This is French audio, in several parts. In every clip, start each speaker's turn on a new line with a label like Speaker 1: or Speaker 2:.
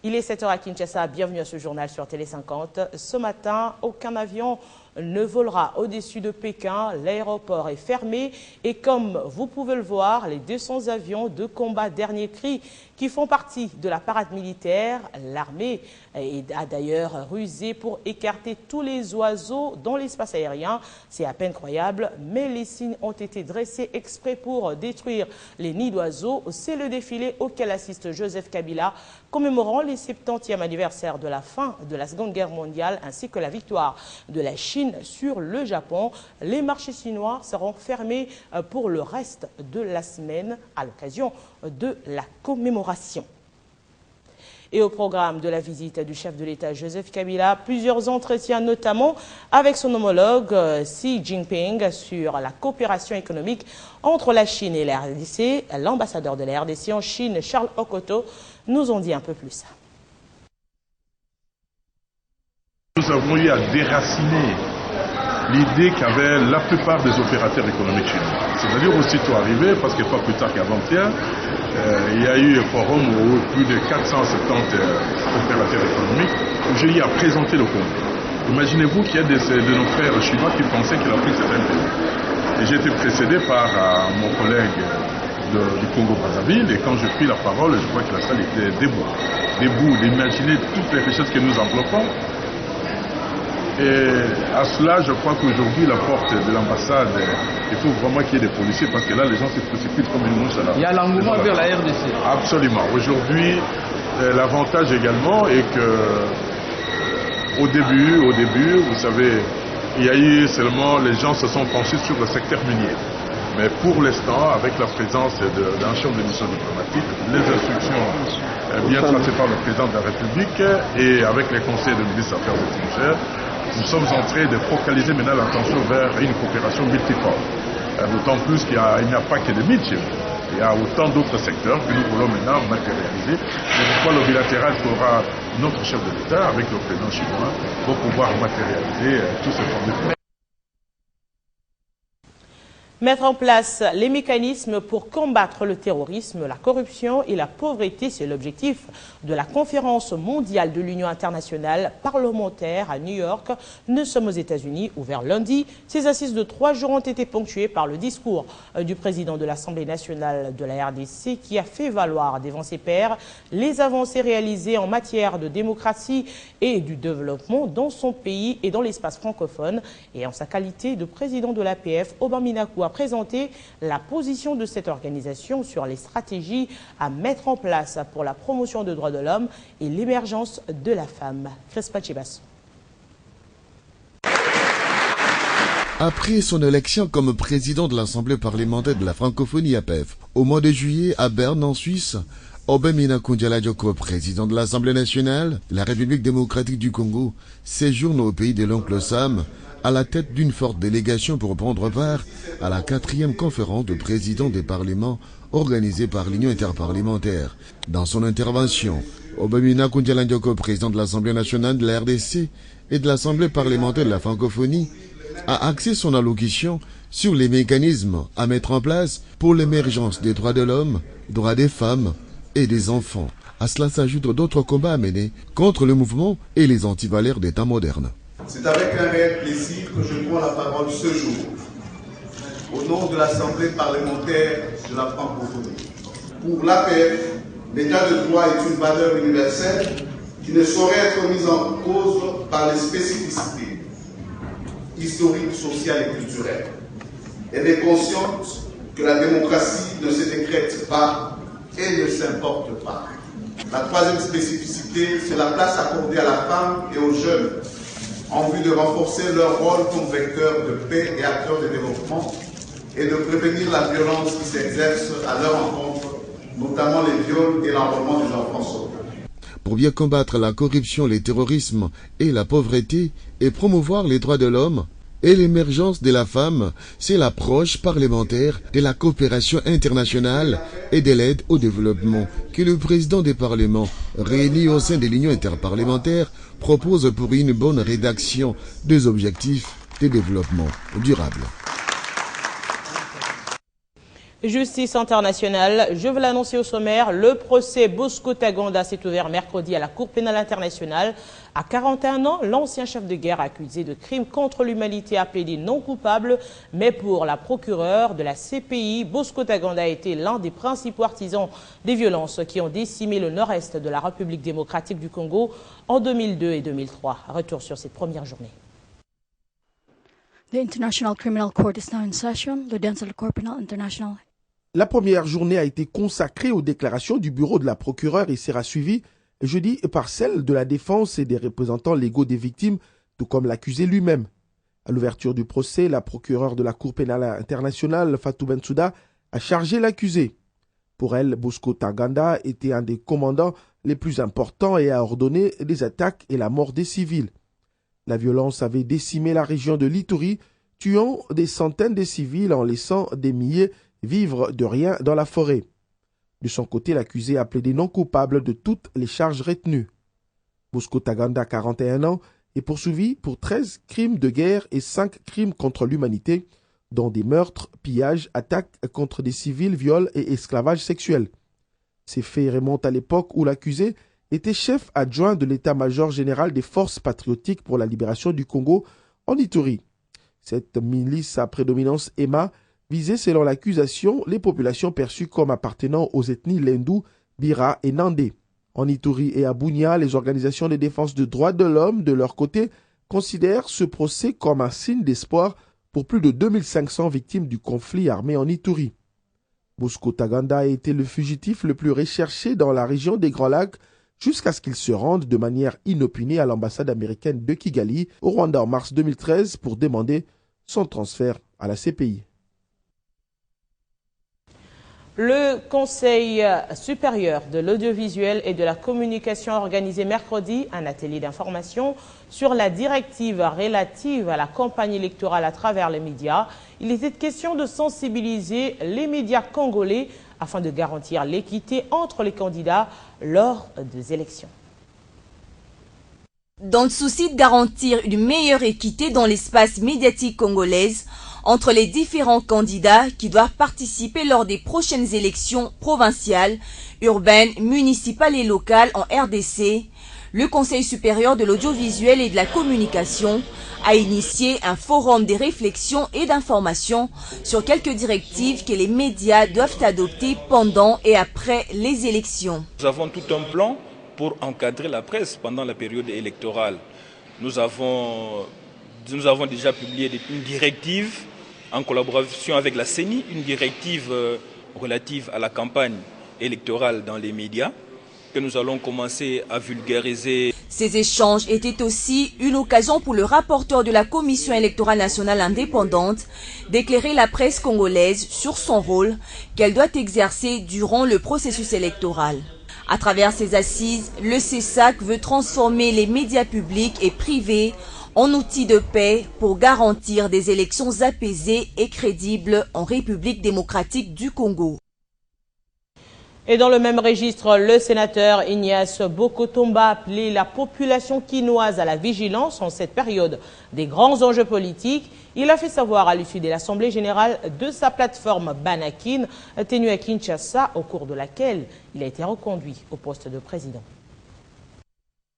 Speaker 1: Il est 7 h à Kinshasa, bienvenue à ce journal sur Télé 50. Ce matin, aucun avion ne volera au-dessus de Pékin. L'aéroport est fermé et comme vous pouvez le voir, les 200 avions de combat dernier cri qui font partie de la parade militaire, l'armée a d'ailleurs rusé pour écarter tous les oiseaux dans l'espace aérien. C'est à peine croyable, mais les signes ont été dressés exprès pour détruire les nids d'oiseaux. C'est le défilé auquel assiste Joseph Kabila, commémorant les 70e anniversaire de la fin de la Seconde Guerre mondiale ainsi que la victoire de la Chine sur le Japon. Les marchés chinois seront fermés pour le reste de la semaine à l'occasion de la commémoration. Et au programme de la visite du chef de l'État Joseph Kabila, plusieurs entretiens notamment avec son homologue Xi Jinping sur la coopération économique entre la Chine et la RDC. L'ambassadeur de la RDC en Chine, Charles Okoto, nous en dit un peu plus.
Speaker 2: Nous avons eu à déraciner l'idée qu'avaient la plupart des opérateurs économiques chinois. C'est-à-dire aussitôt arrivé, parce que pas plus tard qu'avant-hier, il y a eu un forum où plus de 470 opérateurs économiques où j'ai eu à présenter le Congo. Imaginez-vous qu'il y a de nos frères chinois qui pensaient que l'Afrique c'était un pays. Et j'ai été précédé par mon collègue du Congo-Brazzaville et quand j'ai pris la parole, je crois que la salle était debout d'imaginer toutes les richesses que nous enveloppons. Et à cela, je crois qu'aujourd'hui, la porte de l'ambassade, il faut vraiment qu'il y ait des policiers parce que là, les gens se précipitent comme une mouche à la.
Speaker 3: Il y a l'engouement vers la RDC.
Speaker 2: Absolument. Aujourd'hui, l'avantage également est que au début, vous savez, il y a eu seulement, les gens se sont penchés sur le secteur minier. Mais pour l'instant, avec la présence d'un chef de mission diplomatique, les instructions bien tracées par le président de la République et avec les conseils de ministres des Affaires étrangères, nous sommes en train de focaliser maintenant l'attention vers une coopération multiforme. D'autant plus qu'il n'y a pas que des mines chez nous. Il y a autant d'autres secteurs que nous voulons maintenant matérialiser. Mais pourquoi le bilatéral fera notre chef de l'État avec le président chinois pour pouvoir matérialiser tous ces formes.
Speaker 1: Mettre en place les mécanismes pour combattre le terrorisme, la corruption et la pauvreté, c'est l'objectif de la conférence mondiale de l'Union internationale parlementaire à New York. Nous sommes aux États-Unis, ouvert lundi. Ces assises de 3 jours ont été ponctuées par le discours du président de l'Assemblée nationale de la RDC qui a fait valoir devant ses pairs les avancées réalisées en matière de démocratie et du développement dans son pays et dans l'espace francophone. Et en sa qualité de président de l'APF, Obamminakou a présenté la position de cette organisation sur les stratégies à mettre en place pour la promotion des droits de l'homme et l'émergence de la femme. Crespa Chibas.
Speaker 4: Après son élection comme président de l'Assemblée parlementaire de la francophonie APF, au mois de juillet à Berne en Suisse, Obamminakou Ndialadjoko, président de l'Assemblée nationale de la République démocratique du Congo, séjourne au pays de l'oncle Sam à la tête d'une forte délégation pour prendre part à la 4e conférence de présidents des parlements organisée par l'Union interparlementaire. Dans son intervention, Obamminakou Ndialadjoko, président de l'Assemblée nationale de la RDC et de l'Assemblée parlementaire de la francophonie, a axé son allocution sur les mécanismes à mettre en place pour l'émergence des droits de l'homme, droits des femmes et des enfants. À cela s'ajoutent d'autres combats à mener contre le mouvement et les antivaleurs des temps modernes.
Speaker 5: C'est avec un réel plaisir que je prends la parole ce jour, au nom de l'Assemblée parlementaire de la francophonie. Pour l'APF, l'état de droit est une valeur universelle qui ne saurait être mise en cause par les spécificités historiques, sociales et culturelles. Elle est consciente que la démocratie ne se décrète pas et ne s'importe pas. La 3e spécificité, c'est la place accordée à la femme et aux jeunes en vue de renforcer leur rôle comme vecteur de paix et acteur de développement et de prévenir la violence qui s'exerce à leur encontre, notamment les viols et l'enrôlement des enfants soldats.
Speaker 4: Pour bien combattre la corruption, le terrorisme et la pauvreté et promouvoir les droits de l'homme et l'émergence de la femme, c'est l'approche parlementaire de la coopération internationale et de l'aide au développement que le président des parlements, réunis au sein de l'Union interparlementaire, propose pour une bonne rédaction des objectifs de développement durable.
Speaker 1: Justice internationale, je veux l'annoncer au sommaire, le procès Bosco Taganda s'est ouvert mercredi à la Cour pénale internationale. À 41 ans, l'ancien chef de guerre accusé de crimes contre l'humanité a plaidé non coupable, mais pour la procureure de la CPI, Bosco Taganda a été l'un des principaux artisans des violences qui ont décimé le nord-est de la République démocratique du Congo en 2002 et 2003. Retour sur cette première journée.
Speaker 3: The International Criminal Court is now in session. The Denzel Court Penal International.
Speaker 6: La première journée a été consacrée aux déclarations du bureau de la procureure et sera suivie jeudi par celle de la défense et des représentants légaux des victimes, tout comme l'accusé lui-même. À l'ouverture du procès, la procureure de la Cour pénale internationale, Fatou Bensouda, a chargé l'accusé. Pour elle, Bosco Taganda était un des commandants les plus importants et a ordonné des attaques et la mort des civils. La violence avait décimé la région de l'Ituri, tuant des centaines de civils en laissant des milliers vivre de rien dans la forêt. De son côté, l'accusé a plaidé non coupable de toutes les charges retenues. Bosco Taganda, 41 ans, est poursuivi pour 13 crimes de guerre et 5 crimes contre l'humanité, dont des meurtres, pillages, attaques contre des civils, viols et esclavage sexuel. Ces faits remontent à l'époque où l'accusé était chef adjoint de l'état-major général des forces patriotiques pour la libération du Congo en Ituri. Cette milice à prédominance Emma visait selon l'accusation les populations perçues comme appartenant aux ethnies Lendu, Bira et Nandé. En Ituri et à Bunia, les organisations de défense des droits de l'homme, de leur côté, considèrent ce procès comme un signe d'espoir pour plus de 2500 victimes du conflit armé en Ituri. Bosco Taganda a été le fugitif le plus recherché dans la région des Grands Lacs jusqu'à ce qu'il se rende de manière inopinée à l'ambassade américaine de Kigali, au Rwanda en mars 2013, pour demander son transfert à la CPI.
Speaker 1: Le Conseil supérieur de l'audiovisuel et de la communication a organisé mercredi un atelier d'information sur la directive relative à la campagne électorale à travers les médias. Il était question de sensibiliser les médias congolais afin de garantir l'équité entre les candidats lors des élections.
Speaker 7: Dans le souci de garantir une meilleure équité dans l'espace médiatique congolaise, entre les différents candidats qui doivent participer lors des prochaines élections provinciales, urbaines, municipales et locales en RDC, le Conseil supérieur de l'audiovisuel et de la communication a initié un forum de réflexion et d'information sur quelques directives que les médias doivent adopter pendant et après les élections.
Speaker 8: Nous avons tout un plan pour encadrer la presse pendant la période électorale. Nous avons déjà publié une directive en collaboration avec la CENI, une directive relative à la campagne électorale dans les médias, que nous allons commencer à vulgariser.
Speaker 7: Ces échanges étaient aussi une occasion pour le rapporteur de la Commission électorale nationale indépendante d'éclairer la presse congolaise sur son rôle qu'elle doit exercer durant le processus électoral. À travers ces assises, le CESAC veut transformer les médias publics et privés en outil de paix pour garantir des élections apaisées et crédibles en République démocratique du Congo.
Speaker 1: Et dans le même registre, le sénateur Ignace Bokotomba a appelé la population quinoise à la vigilance en cette période des grands enjeux politiques. Il a fait savoir à l'issue de l'Assemblée générale de sa plateforme Banakin, tenue à Kinshasa, au cours de laquelle il a été reconduit au poste de président.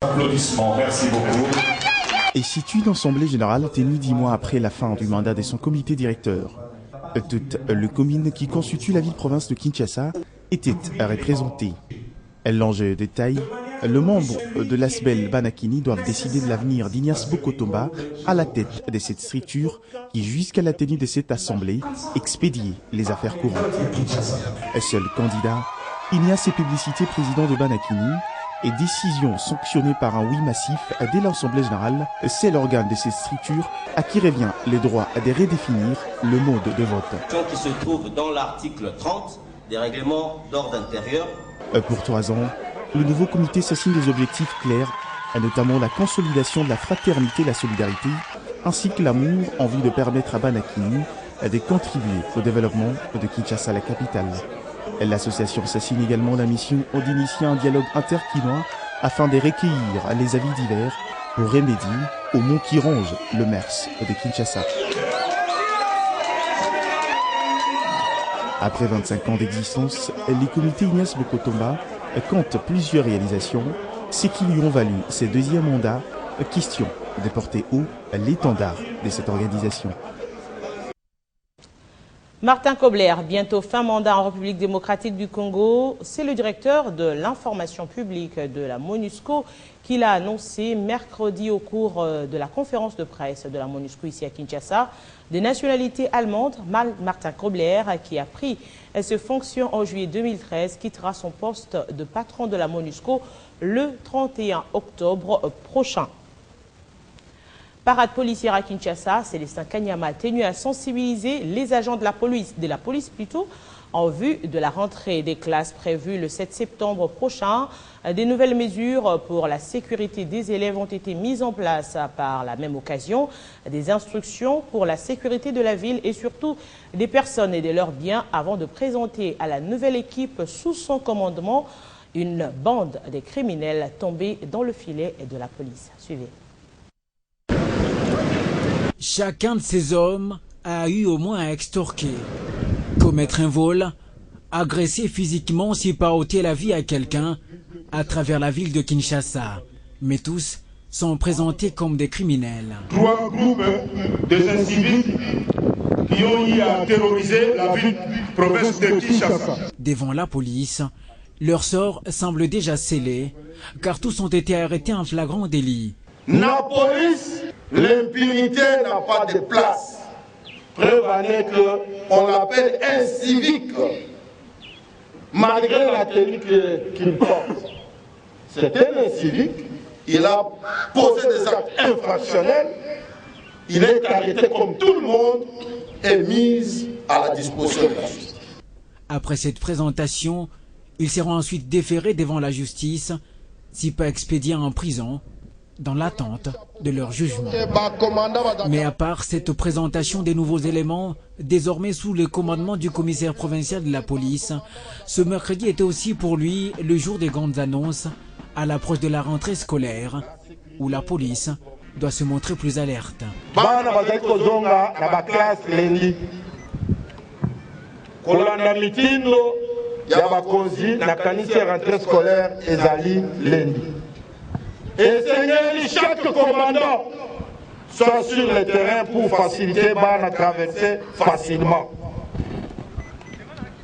Speaker 9: Applaudissements, merci beaucoup.
Speaker 10: Et situe une assemblée générale tenue 10 mois après la fin du mandat de son comité directeur. Toute le commune qui constitue la ville-province de Kinshasa était représentée. L'enjeu de taille, le membre de l'ASBEL Banakini doivent décider de l'avenir d'Ignace Bokotomba à la tête de cette structure qui, jusqu'à la tenue de cette assemblée, expédie les affaires courantes. Seul candidat, Ignace est publicité président de Banakini et décision sanctionnée par un oui massif dès l'Assemblée générale, c'est l'organe de cette structure à qui revient le droit de redéfinir le mode de vote.
Speaker 11: Qui se trouve dans l'article 30 des règlements d'ordre intérieur.
Speaker 10: Pour 3 ans, le nouveau comité s'assigne des objectifs clairs, notamment la consolidation de la fraternité et la solidarité, ainsi que l'amour en vue de permettre à Banakini de contribuer au développement de Kinshasa, la capitale. L'association s'assigne également la mission d'initier un dialogue interquinois afin de recueillir les avis divers pour remédier aux maux qui rongent le MERS de Kinshasa. Après 25 ans d'existence, les comités Ignace Bokotomba comptent plusieurs réalisations, ce qui lui ont valu ses deuxièmes mandats. Question de porter haut l'étendard de cette organisation.
Speaker 1: Martin Kobler, bientôt fin mandat en République démocratique du Congo, c'est le directeur de l'information publique de la MONUSCO qui l'a annoncé mercredi au cours de la conférence de presse de la MONUSCO ici à Kinshasa. De nationalité allemande, Martin Kobler, qui a pris ses fonctions en juillet 2013, quittera son poste de patron de la MONUSCO le 31 octobre prochain. Parade policière à Kinshasa, Célestin Kanyama a tenu à sensibiliser les agents de la police en vue de la rentrée des classes prévue le 7 septembre prochain. Des nouvelles mesures pour la sécurité des élèves ont été mises en place par la même occasion. Des instructions pour la sécurité de la ville et surtout des personnes et de leurs biens avant de présenter à la nouvelle équipe sous son commandement une bande de criminels tombés dans le filet de la police. Suivez.
Speaker 9: Chacun de ces hommes a eu au moins à extorquer, commettre un vol, agresser physiquement s'il pas ôter la vie à quelqu'un à travers la ville de Kinshasa. Mais tous sont présentés comme des criminels.
Speaker 12: 3 groupes de civiques qui ont eu à terroriser la ville province de Kinshasa.
Speaker 9: Devant la police, leur sort semble déjà scellé, car tous ont été arrêtés en flagrant délit.
Speaker 12: La police, l'impunité n'a pas de place. Preuve en est qu'on l'appelle un civique, malgré la tenue qu'il porte. C'est un civique, il a posé des actes infractionnels, il est arrêté comme tout le monde et mis à la disposition de la justice.
Speaker 9: Après cette présentation, ils seront ensuite déférés devant la justice, si pas expédiés en prison, dans l'attente de leur jugement. Mais à part cette présentation des nouveaux éléments, désormais sous le commandement du commissaire provincial de la police, ce mercredi était aussi pour lui le jour des grandes annonces à l'approche de la rentrée scolaire, où la police doit se montrer plus alerte.
Speaker 12: Et Seigneur, chaque commandant soit sur le terrain pour faciliter la traversée facilement.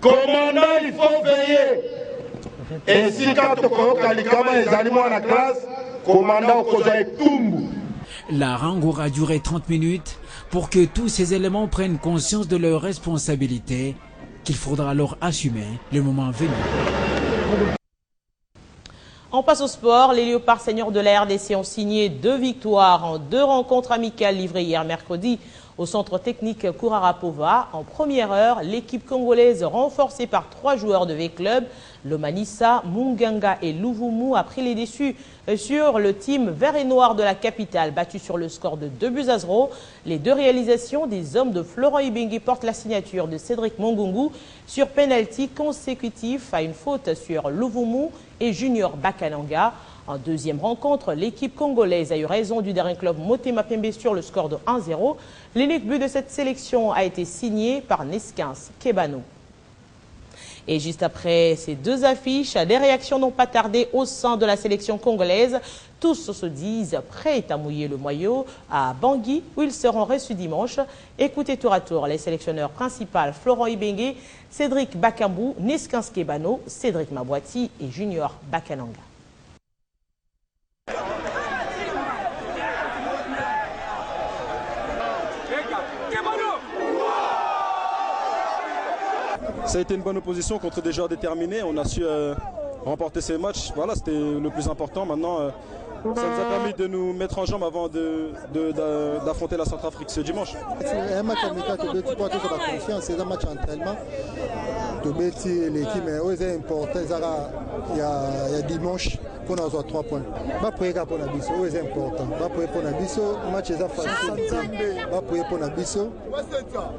Speaker 12: Commandant, il faut veiller. Et si quand les animaux à la classe, commandant, Tumbu.
Speaker 9: La harangue aura duré 30 minutes pour que tous ces éléments prennent conscience de leurs responsabilités, qu'il faudra alors assumer le moment venu.
Speaker 1: On passe au sport. Les Léopards seniors de la RDC ont signé 2 victoires en 2 rencontres amicales livrées hier mercredi au centre technique Kourarapova. En première heure, l'équipe congolaise renforcée par 3 joueurs de V-Club, Lomanissa, Munganga et Luvumu, a pris les déçus sur le team vert et noir de la capitale, battu sur le score de 2-0. Les 2 réalisations des hommes de Florent Ibenge portent la signature de Cédric Mongungu sur penalty consécutif à une faute sur Luvumu et Junior Bakananga. En deuxième rencontre, l'équipe congolaise a eu raison du dernier club Motema Pembe sur le score de 1-0. L'unique but de cette sélection a été signé par Neskins Kebano. Et juste après ces 2 affiches, des réactions n'ont pas tardé au sein de la sélection congolaise. Tous se disent prêts à mouiller le maillot à Bangui, où ils seront reçus dimanche. Écoutez tour à tour les sélectionneurs principaux Florent Ibenge, Cédric Bakambu, Neskins Kebano, Cédric Mabouati et Junior Bakananga.
Speaker 13: Ça a été une bonne opposition contre des joueurs déterminés. On a su remporter ces matchs. Voilà, c'était le plus important. Maintenant, ça nous a permis de nous mettre en jambe avant d'affronter la Centrafrique ce dimanche.
Speaker 14: C'est un match amical, tu peux avoir confiance. C'est un match d'entraînement. Tu l'équipe, mais c'est important. Il y a dimanche. pour nous avoir 3 points. Va prier pour Nabiso, c'est important. Va prier pour Nabiso, match est facile. Va prier pour Nabiso.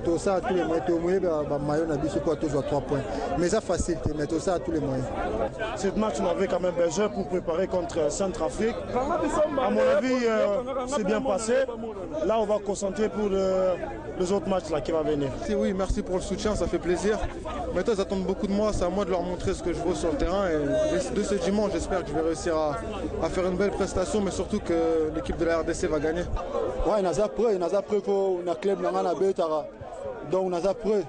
Speaker 14: Tout ça à tous les moyens, tout le monde va maillot Nabiso pour tous avoir 3 points. Mais ça facile, mais tout ça à tous les moyens.
Speaker 15: Cette match, on avait quand même besoin pour préparer contre Centrafrique. À mon avis, c'est bien passé. Là, on va concentrer pour les autres matchs là, qui vont venir.
Speaker 14: Oui, merci pour le soutien, ça fait plaisir. Maintenant, ils attendent beaucoup de moi. C'est à moi de leur montrer ce que je vaux sur le terrain. Et de ce dimanche, j'espère que je vais réussir à faire une belle prestation, mais surtout que l'équipe de la RDC va gagner.
Speaker 16: Ouais, nous avons prêt pour un club donc nous avons prêt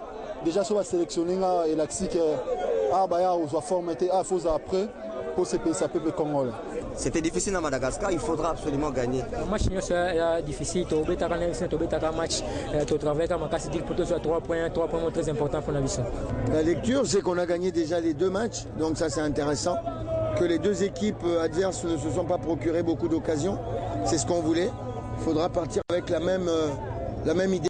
Speaker 16: déjà sur la sélection et l'axi que faut former après pour ce pays, ça peut le Congo.
Speaker 17: C'était difficile à Madagascar, il faudra absolument gagner.
Speaker 18: Le match est difficile, tu as un match, tu travailles comme un pour toi 3 points très importants pour la mission.
Speaker 19: La lecture, c'est qu'on a gagné déjà les 2 matchs, donc ça c'est intéressant. Que les 2 équipes adverses ne se sont pas procurées beaucoup d'occasions, c'est ce qu'on voulait. Il faudra partir avec la même idée.